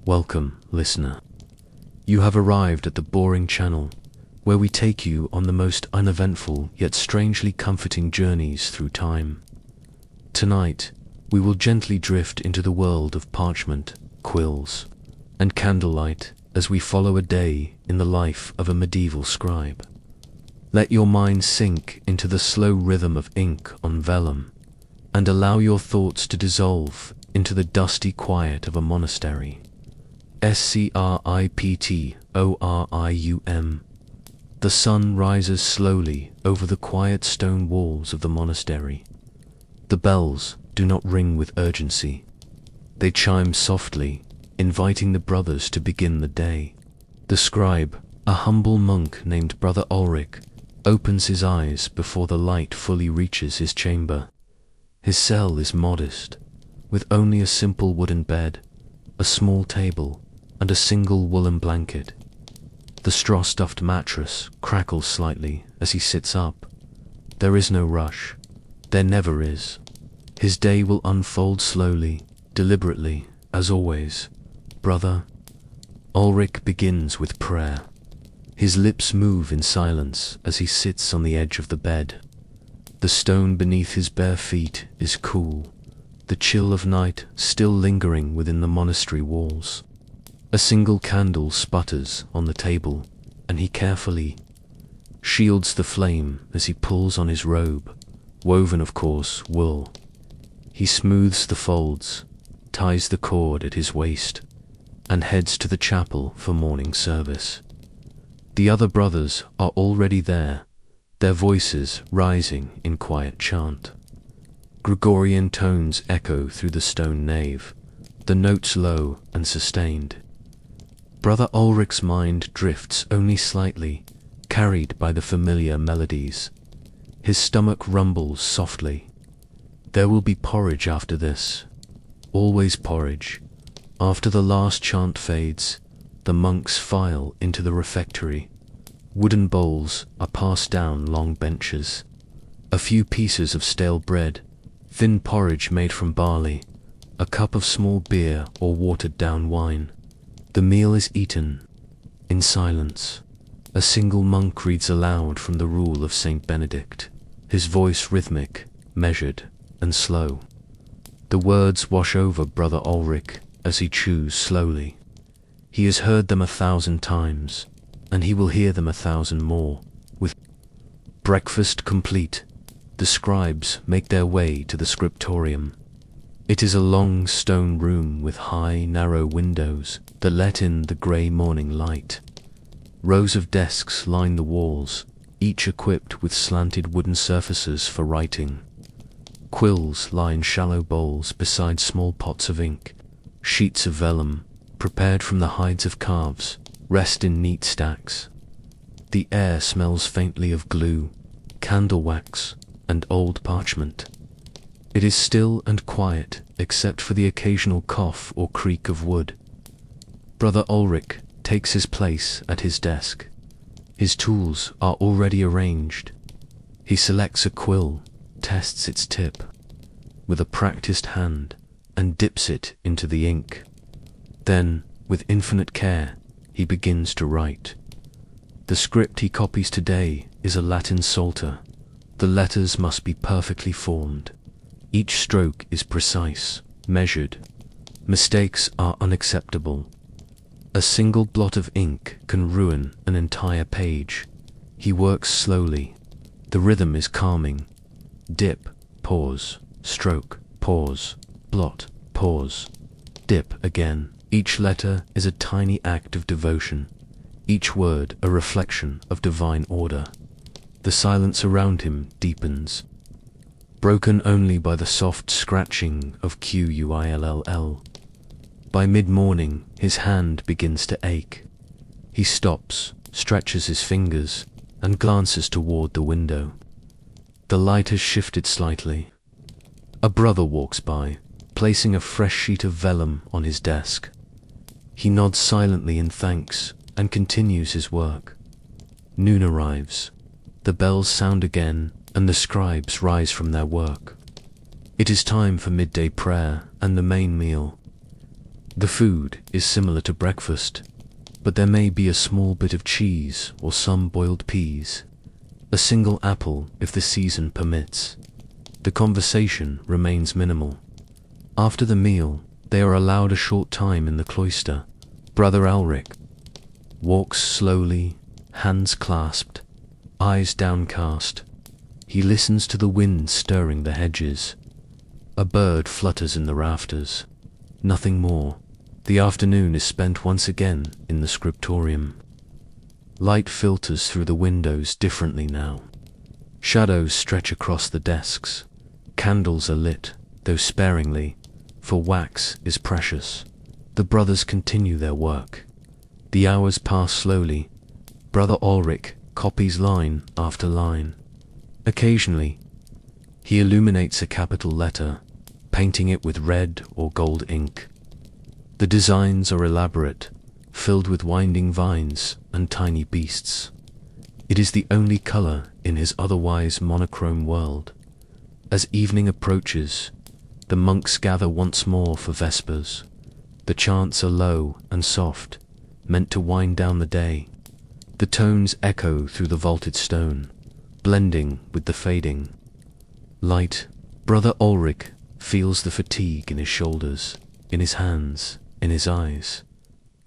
Welcome, listener. You have arrived at the boring channel, where we take you on the most uneventful yet strangely comforting journeys through time. Tonight, we will gently drift into the world of parchment, quills, and candlelight as we follow a day in the life of a medieval scribe. Let your mind sink into the slow rhythm of ink on vellum, and allow your thoughts to dissolve into the dusty quiet of a monastery. Scriptorium. The sun rises slowly over the quiet stone walls of the monastery. The bells do not ring with urgency. They chime softly, inviting the brothers to begin the day. The scribe, a humble monk named Brother Ulrich, opens his eyes before the light fully reaches his chamber. His cell is modest, with only a simple wooden bed, a small table, and a single woolen blanket. The straw-stuffed mattress crackles slightly as he sits up. There is no rush. There never is. His day will unfold slowly, deliberately, as always. Brother Ulrich begins with prayer. His lips move in silence as he sits on the edge of the bed. The stone beneath his bare feet is cool, the chill of night still lingering within the monastery walls. A single candle sputters on the table, and he carefully shields the flame as he pulls on his robe, woven of coarse wool. He smooths the folds, ties the cord at his waist, and heads to the chapel for morning service. The other brothers are already there, their voices rising in quiet chant. Gregorian tones echo through the stone nave, the notes low and sustained. Brother Ulrich's mind drifts only slightly, carried by the familiar melodies. His stomach rumbles softly. There will be porridge after this. Always porridge. After the last chant fades, the monks file into the refectory. Wooden bowls are passed down long benches. A few pieces of stale bread, thin porridge made from barley, a cup of small beer or watered-down wine. The meal is eaten in silence. A single monk reads aloud from the Rule of Saint Benedict, his voice rhythmic, measured, and slow. The words wash over Brother Ulrich as he chews slowly. He has heard them 1,000 times, and he will hear them 1,000 more. With breakfast complete, the scribes make their way to the scriptorium. It is a long stone room with high, narrow windows that let in the grey morning light. Rows of desks line the walls, each equipped with slanted wooden surfaces for writing. Quills lie in shallow bowls beside small pots of ink. Sheets of vellum, prepared from the hides of calves, rest in neat stacks. The air smells faintly of glue, candle wax, and old parchment. It is still and quiet, except for the occasional cough or creak of wood. Brother Ulrich takes his place at his desk. His tools are already arranged. He selects a quill, tests its tip with a practiced hand, and dips it into the ink. Then, with infinite care, he begins to write. The script he copies today is a Latin psalter. The letters must be perfectly formed. Each stroke is precise, measured. Mistakes are unacceptable. A single blot of ink can ruin an entire page. He works slowly. The rhythm is calming. Dip, pause, stroke, pause, blot, pause, dip again. Each letter is a tiny act of devotion, each word a reflection of divine order. The silence around him deepens, broken only by the soft scratching of quill. By mid-morning, his hand begins to ache. He stops, stretches his fingers, and glances toward the window. The light has shifted slightly. A brother walks by, placing a fresh sheet of vellum on his desk. He nods silently in thanks and continues his work. Noon arrives. The bells sound again, and the scribes rise from their work. It is time for midday prayer and the main meal. The food is similar to breakfast, but there may be a small bit of cheese or some boiled peas, a single apple if the season permits. The conversation remains minimal. After the meal, they are allowed a short time in the cloister. Brother Ulrich walks slowly, hands clasped, eyes downcast. He listens to the wind stirring the hedges. A bird flutters in the rafters. Nothing more. The afternoon is spent once again in the scriptorium. Light filters through the windows differently now. Shadows stretch across the desks. Candles are lit, though sparingly, for wax is precious. The brothers continue their work. The hours pass slowly. Brother Ulrich copies line after line. Occasionally, he illuminates a capital letter, painting it with red or gold ink. The designs are elaborate, filled with winding vines and tiny beasts. It is the only color in his otherwise monochrome world. As evening approaches, the monks gather once more for vespers. The chants are low and soft, meant to wind down the day. The tones echo through the vaulted stone, blending with the fading light. Brother Ulrich feels the fatigue in his shoulders, in his hands, in his eyes.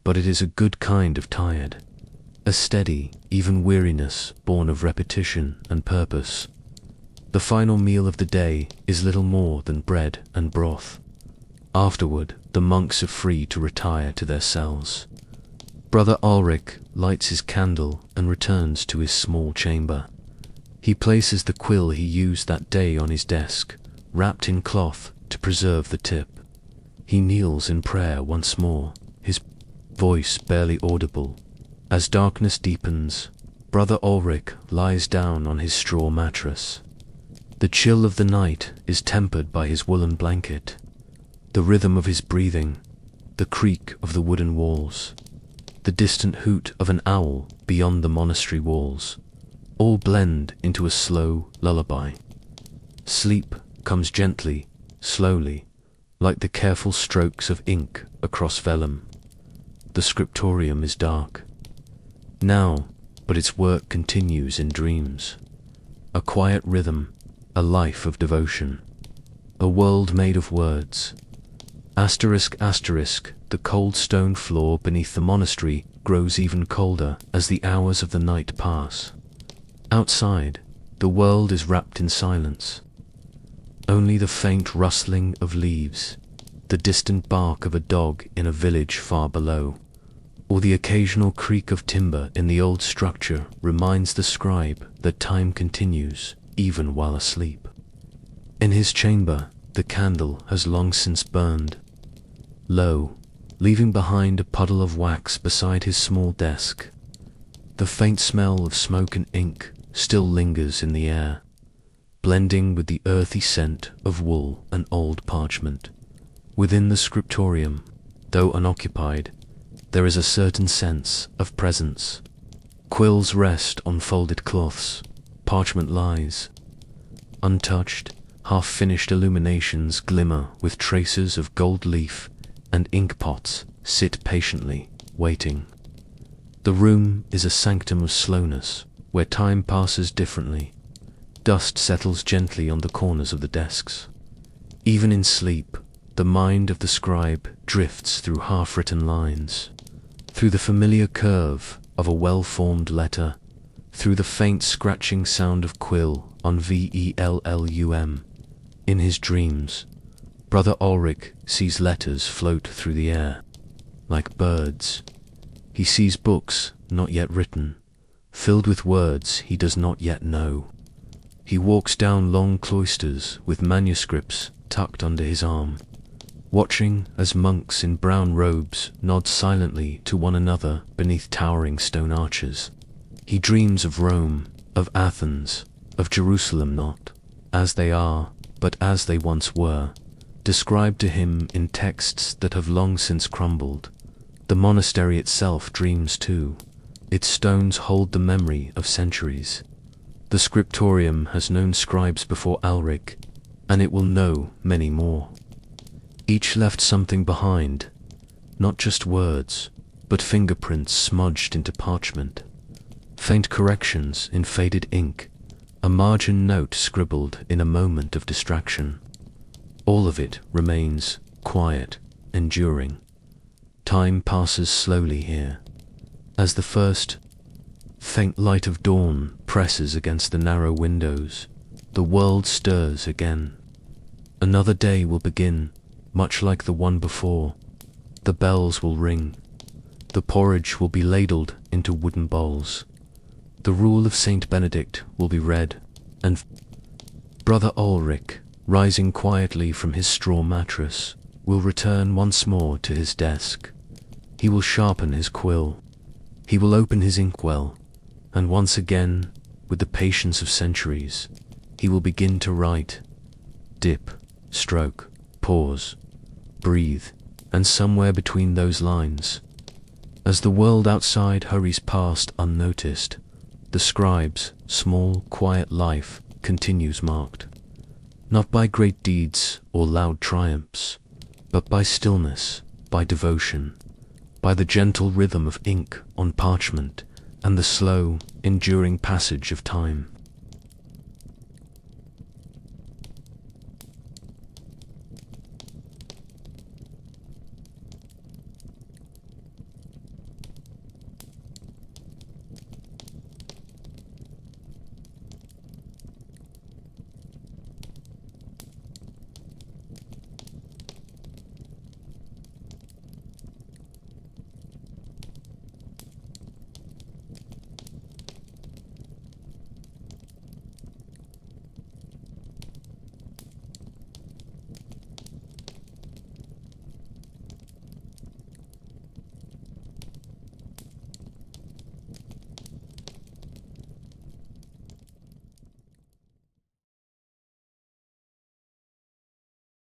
But it is a good kind of tired, a steady, even weariness born of repetition and purpose. The final meal of the day is little more than bread and broth. Afterward, the monks are free to retire to their cells. Brother Ulrich lights his candle and returns to his small chamber. He places the quill he used that day on his desk, wrapped in cloth to preserve the tip. He kneels in prayer once more, his voice barely audible. As darkness deepens, Brother Ulrich lies down on his straw mattress. The chill of the night is tempered by his woolen blanket. The rhythm of his breathing, the creak of the wooden walls, the distant hoot of an owl beyond the monastery walls, all blend into a slow lullaby. Sleep comes gently, slowly, like the careful strokes of ink across vellum. The scriptorium is dark now, but its work continues in dreams. A quiet rhythm, a life of devotion, a world made of words. Asterisk, asterisk, the cold stone floor beneath the monastery grows even colder as the hours of the night pass. Outside, the world is wrapped in silence. Only the faint rustling of leaves, the distant bark of a dog in a village far below, or the occasional creak of timber in the old structure reminds the scribe that time continues even while asleep. In his chamber, the candle has long since burned low, leaving behind a puddle of wax beside his small desk. The faint smell of smoke and ink still lingers in the air, blending with the earthy scent of wool and old parchment. Within the scriptorium, though unoccupied, there is a certain sense of presence. Quills rest on folded cloths, parchment lies untouched, half-finished illuminations glimmer with traces of gold leaf, and ink pots sit patiently, waiting. The room is a sanctum of slowness, where time passes differently. Dust settles gently on the corners of the desks. Even in sleep, the mind of the scribe drifts through half-written lines, through the familiar curve of a well-formed letter, through the faint scratching sound of quill on vellum. In his dreams, Brother Ulrich sees letters float through the air, like birds. He sees books not yet written, filled with words he does not yet know. He walks down long cloisters with manuscripts tucked under his arm, watching as monks in brown robes nod silently to one another beneath towering stone arches. He dreams of Rome, of Athens, of Jerusalem, not as they are, but as they once were, described to him in texts that have long since crumbled. The monastery itself dreams too. Its stones hold the memory of centuries. The scriptorium has known scribes before Ulrich, and it will know many more. Each left something behind, not just words, but fingerprints smudged into parchment, faint corrections in faded ink, a margin note scribbled in a moment of distraction. All of it remains quiet, enduring. Time passes slowly here, as the first faint light of dawn presses against the narrow windows. The world stirs again. Another day will begin, much like the one before. The bells will ring. The porridge will be ladled into wooden bowls. The rule of Saint Benedict will be read, and Brother Ulrich, rising quietly from his straw mattress, will return once more to his desk. He will sharpen his quill. He will open his inkwell, and once again, with the patience of centuries, he will begin to write. Dip, stroke, pause, breathe, and somewhere between those lines, as the world outside hurries past unnoticed, the scribe's small, quiet life continues marked, not by great deeds or loud triumphs, but by stillness, by devotion, by the gentle rhythm of ink on parchment and the slow, enduring passage of time.